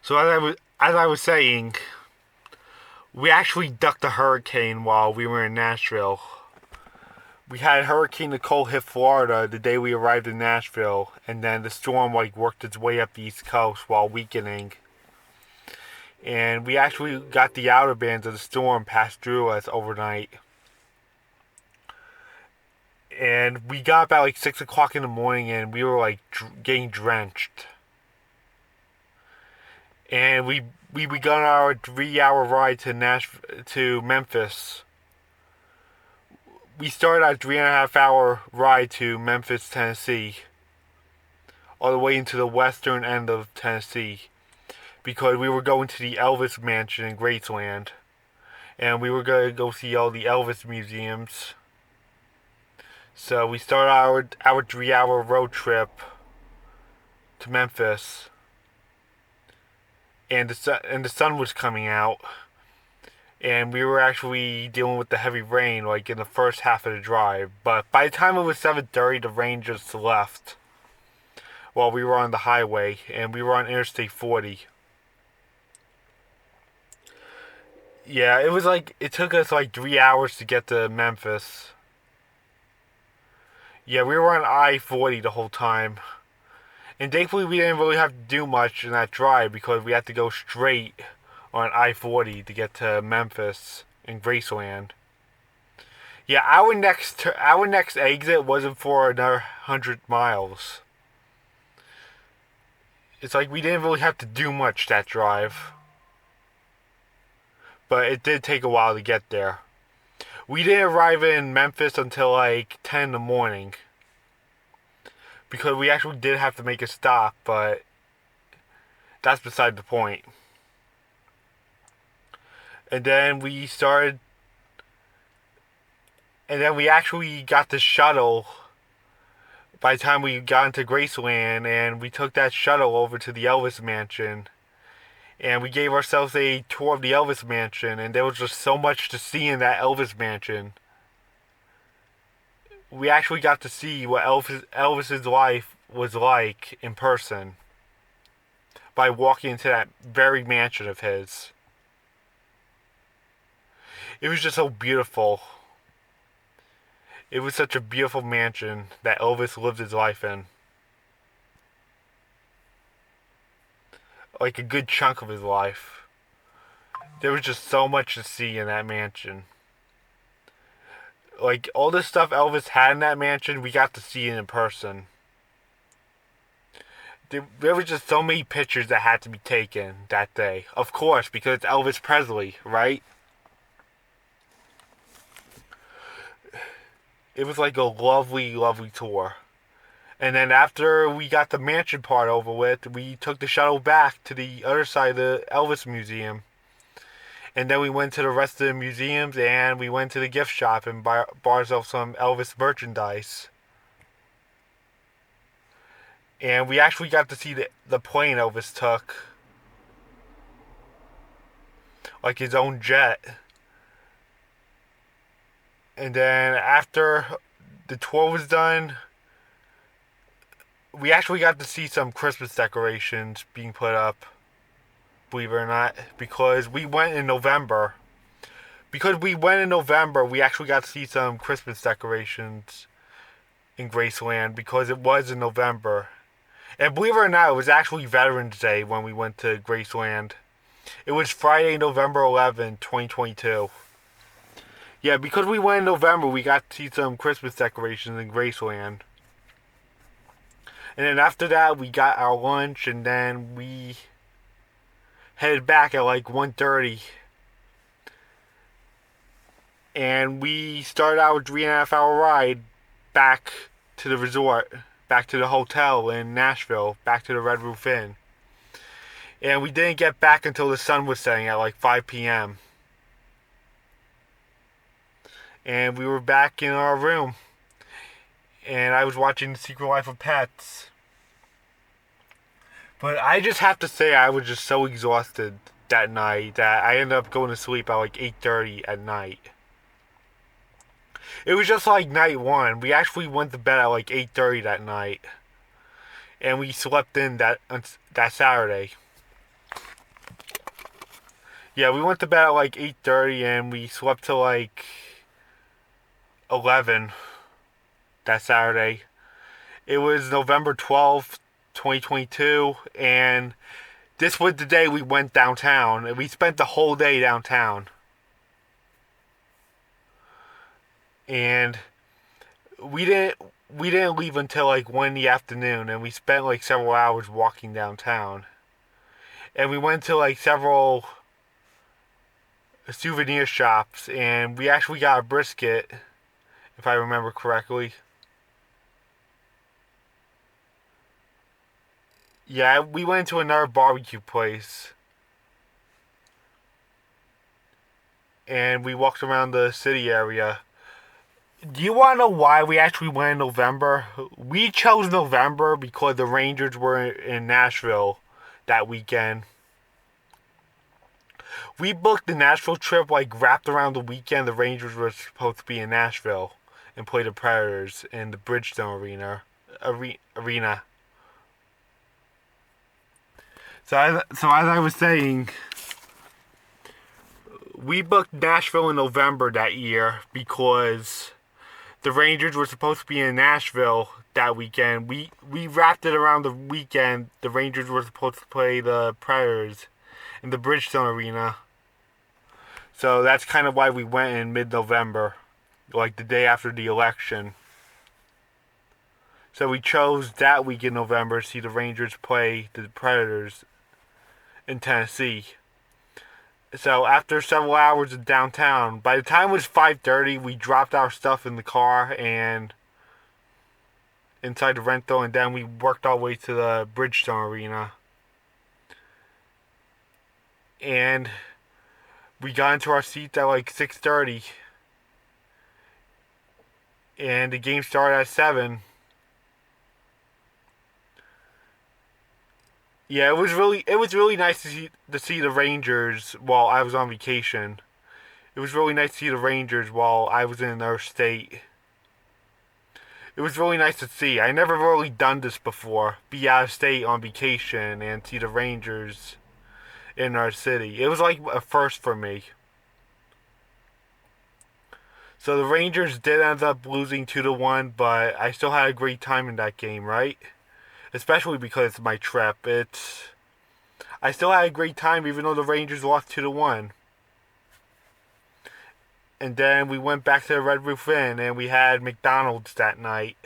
So as I was saying, we actually ducked a hurricane while we were in Nashville. We had Hurricane Nicole hit Florida the day we arrived in Nashville, and then the storm worked its way up the East Coast while weakening. And we actually got the outer bands of the storm passed through us overnight. And we got about 6 o'clock in the morning, and we were getting drenched. And we begun our 3 hour ride to Memphis. We started our 3.5 hour ride to Memphis, Tennessee, all the way into the western end of Tennessee, because we were going to the Elvis Mansion in Graceland, and we were going to go see all the Elvis museums. So we started our 3 hour road trip to Memphis, and the sun was coming out, and we were actually dealing with the heavy rain in the first half of the drive. But by the time it was 7:30, the rain just left while we were on the highway, and we were on Interstate 40. Yeah, it took us 3 hours to get to Memphis. Yeah, we were on I-40 the whole time. And thankfully we didn't really have to do much in that drive because we had to go straight on I-40 to get to Memphis and Graceland. Yeah, our next exit wasn't for another 100 miles. It's we didn't really have to do much that drive. But it did take a while to get there. We didn't arrive in Memphis until 10 in the morning, because we actually did have to make a stop, but that's beside the point. And then we started, and then we actually got the shuttle by the time we got into Graceland, and we took that shuttle over to the Elvis Mansion. And we gave ourselves a tour of the Elvis Mansion, and there was just so much to see in that Elvis Mansion. We actually got to see what Elvis's life was like in person by walking into that very mansion of his. It was just so beautiful. It was such a beautiful mansion that Elvis lived his life in. A good chunk of his life. There was just so much to see in that mansion. All the stuff Elvis had in that mansion, we got to see it in person. There was just so many pictures that had to be taken that day. Of course, because it's Elvis Presley, right? It was a lovely, lovely tour. And then after we got the mansion part over with, we took the shuttle back to the other side of the Elvis Museum. And then we went to the rest of the museums, and we went to the gift shop and bought ourselves some Elvis merchandise. And we actually got to see the plane Elvis took. His own jet. And then after the tour was done, we actually got to see some Christmas decorations being put up, believe it or not, because we went in November. We actually got to see some Christmas decorations in Graceland because it was in November. And believe it or not, it was actually Veterans Day when we went to Graceland. It was Friday, November 11th, 2022. Yeah, because we went in November, we got to see some Christmas decorations in Graceland. And then after that, we got our lunch, and then we headed back at 1:30. And we started our 3.5 hour ride back to the resort, back to the hotel in Nashville, back to the Red Roof Inn. And we didn't get back until the sun was setting at 5 p.m. And we were back in our room. And I was watching The Secret Life of Pets. But I just have to say I was just so exhausted that night that I ended up going to sleep at 8:30 at night. It was just night one. We actually went to bed at 8:30 that night. And we slept in that Saturday. Yeah, we went to bed at like 8:30 and we slept till like 11 that Saturday. It was November 12th, 2022, and this was the day we went downtown, and we spent the whole day downtown. And we didn't we didn't leave until like 1 in the afternoon, and we spent like several hours walking downtown. And we went to like several souvenir shops, and we actually got a brisket, if I remember correctly. Yeah, we went to another barbecue place, and we walked around the city area. Do you want to know why we actually went in November? We chose November because the Rangers were in Nashville that weekend. We booked the Nashville trip like wrapped around the weekend the Rangers were supposed to be in Nashville and play the Predators in the Bridgestone arena. So as I was saying, we booked Nashville in November that year because the Rangers were supposed to be in Nashville that weekend. We wrapped it around the weekend. The Rangers were supposed to play the Predators in the Bridgestone arena. So that's kind of why we went in mid-November, like the day after the election. So we chose that week in November to see the Rangers play the Predators in Tennessee. So after several hours in downtown, by the time it was 5:30, we dropped our stuff in the car and inside the rental, and then we worked our way to the Bridgestone arena. And we got into our seats at like 6:30, and the game started at 7. Yeah, it was really nice to see the Rangers while I was on vacation. It was really nice to see the Rangers while I was in another state. It was really nice to see. I never really done this before. Be out of state on vacation and see the Rangers in our city. It was like a first for me. So the Rangers did end up losing 2-1, but I still had a great time in that game, right? Especially because it's my trip. I still had a great time even though the Rangers lost 2-1. And then we went back to the Red Roof Inn and we had McDonald's that night.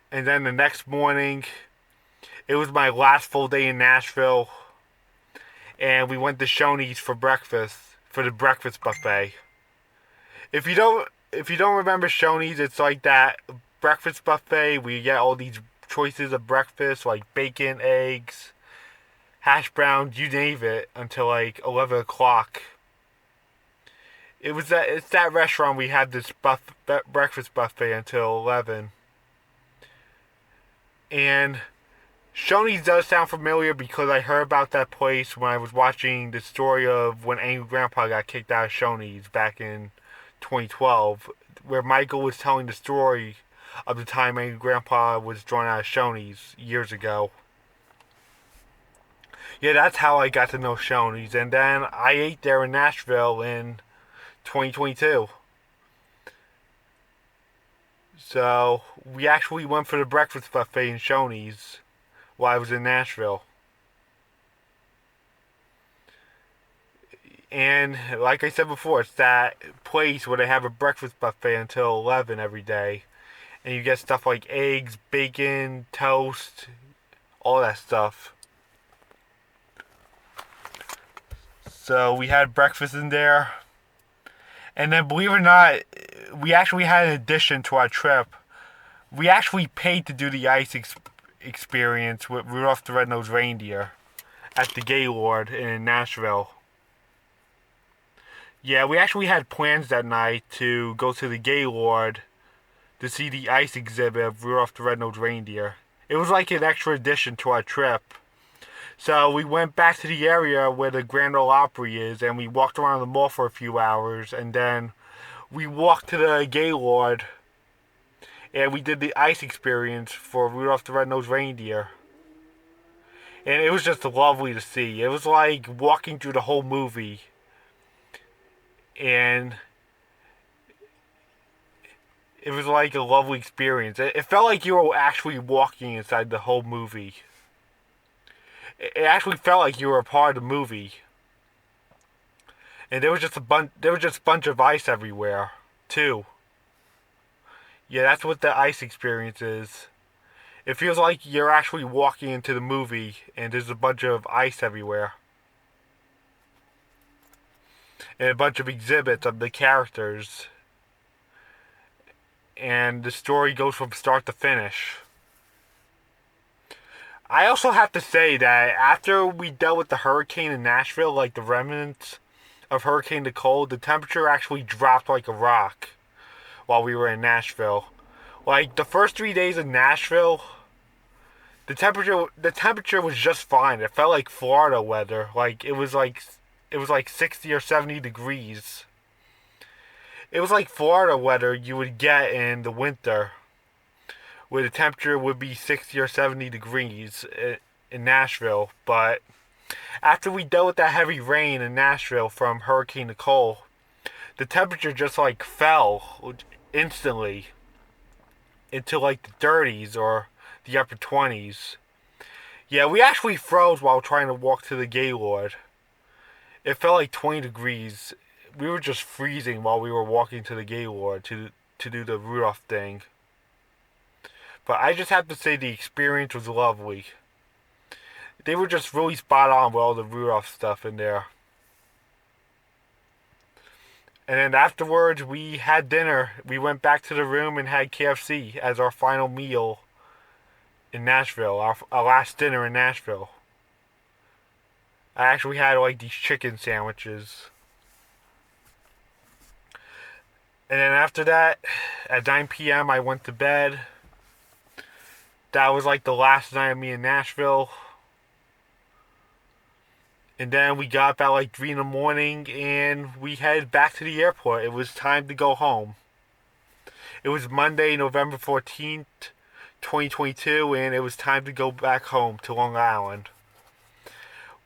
And then the next morning, it was my last full day in Nashville, and we went to Shoney's for breakfast, for the breakfast buffet. If you don't remember Shoney's, it's like that breakfast buffet where you get all these choices of breakfast like bacon, eggs, hash browns, you name it, until like 11 o'clock. It's that restaurant we had this breakfast buffet until 11. And Shoney's does sound familiar because I heard about that place when I was watching the story of when Angry Grandpa got kicked out of Shoney's back in 2012, where Michael was telling the story of the time Angry Grandpa was thrown out of Shoney's years ago. Yeah, that's how I got to know Shoney's, and then I ate there in Nashville in 2022. So we actually went for the breakfast buffet in Shoney's while I was in Nashville. And like I said before, it's that place where they have a breakfast buffet until 11 every day. And you get stuff like eggs, bacon, toast, all that stuff. So we had breakfast in there. And then, believe it or not, we actually had an addition to our trip. We actually paid to do the ice experience with Rudolph the Red-Nosed Reindeer at the Gaylord in Nashville. Yeah, we actually had plans that night to go to the Gaylord to see the ice exhibit of Rudolph the Red-Nosed Reindeer. It was like an extra addition to our trip. So we went back to the area where the Grand Ole Opry is, and we walked around the mall for a few hours, and then we walked to the Gaylord, and we did the ice experience for Rudolph the Red-Nosed Reindeer. And it was just lovely to see. It was like walking through the whole movie, and it was like a lovely experience. It felt like you were actually walking inside the whole movie. It actually felt like you were a part of the movie. And there was just a bunch of ice everywhere, too. Yeah, that's what the ice experience is. It feels like you're actually walking into the movie, and there's a bunch of ice everywhere, and a bunch of exhibits of the characters, and the story goes from start to finish. I also have to say that after we dealt with the hurricane in Nashville, like the remnants of Hurricane Nicole, the temperature actually dropped like a rock while we were in Nashville. Like the first 3 days in Nashville, the temperature was just fine. It felt like Florida weather. It was like 60 or 70 degrees. It was like Florida weather you would get in the winter, where the temperature would be 60 or 70 degrees in Nashville. But after we dealt with that heavy rain in Nashville from Hurricane Nicole, the temperature just like fell instantly into like the 30s or the upper 20s. Yeah, we actually froze while trying to walk to the Gaylord. It felt like 20 degrees. We were just freezing while we were walking to the Gaylord to do the Rudolph thing. But I just have to say the experience was lovely. They were just really spot on with all the Rudolph stuff in there. And then afterwards, we had dinner. We went back to the room and had KFC as our final meal in Nashville, our last dinner in Nashville. I actually had like these chicken sandwiches. And then after that, at 9 p.m., I went to bed. That was like the last night of me in Nashville. And then we got up at like 3 in the morning and we headed back to the airport. It was time to go home. It was Monday, November 14th, 2022, and it was time to go back home to Long Island.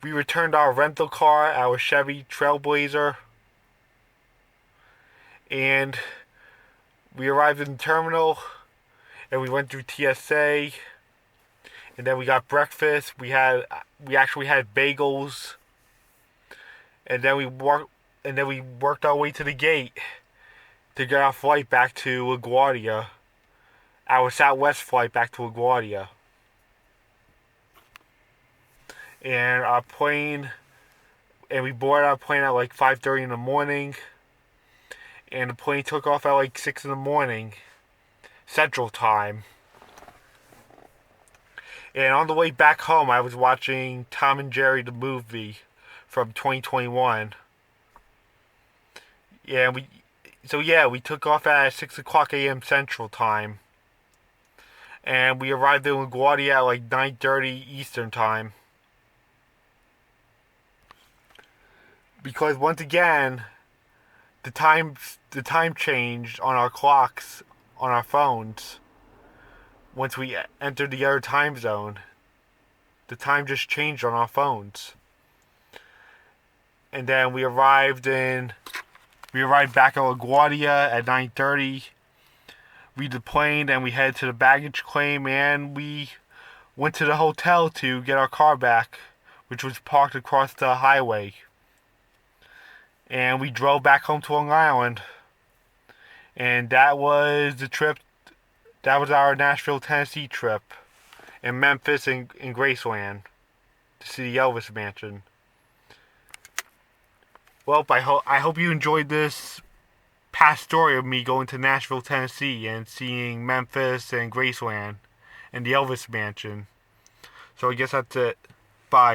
We returned our rental car, our Chevy Trailblazer, and we arrived in the terminal and we went through TSA, and then we got breakfast. We actually had bagels, and then we worked our way to the gate to get our flight back to LaGuardia, our Southwest flight back to LaGuardia. And we boarded our plane at like 5:30 in the morning, and the plane took off at like 6 in the morning, Central Time. And on the way back home, I was watching Tom and Jerry the movie from 2021. Yeah, we took off at 6 o'clock a.m. Central Time. And we arrived in LaGuardia at like 9:30 Eastern Time. Because once again, the time changed on our clocks, on our phones. Once we entered the other time zone, the time just changed on our phones. And then we arrived back at LaGuardia at 9:30. We deplaned and we headed to the baggage claim, and we went to the hotel to get our car back, which was parked across the highway. And we drove back home to Long Island. And that was the trip. That was our Nashville, Tennessee trip. And Memphis and Graceland to see the Elvis Mansion. Well, I hope you enjoyed this past story of me going to Nashville, Tennessee and seeing Memphis and Graceland and the Elvis Mansion. So I guess that's it. Bye.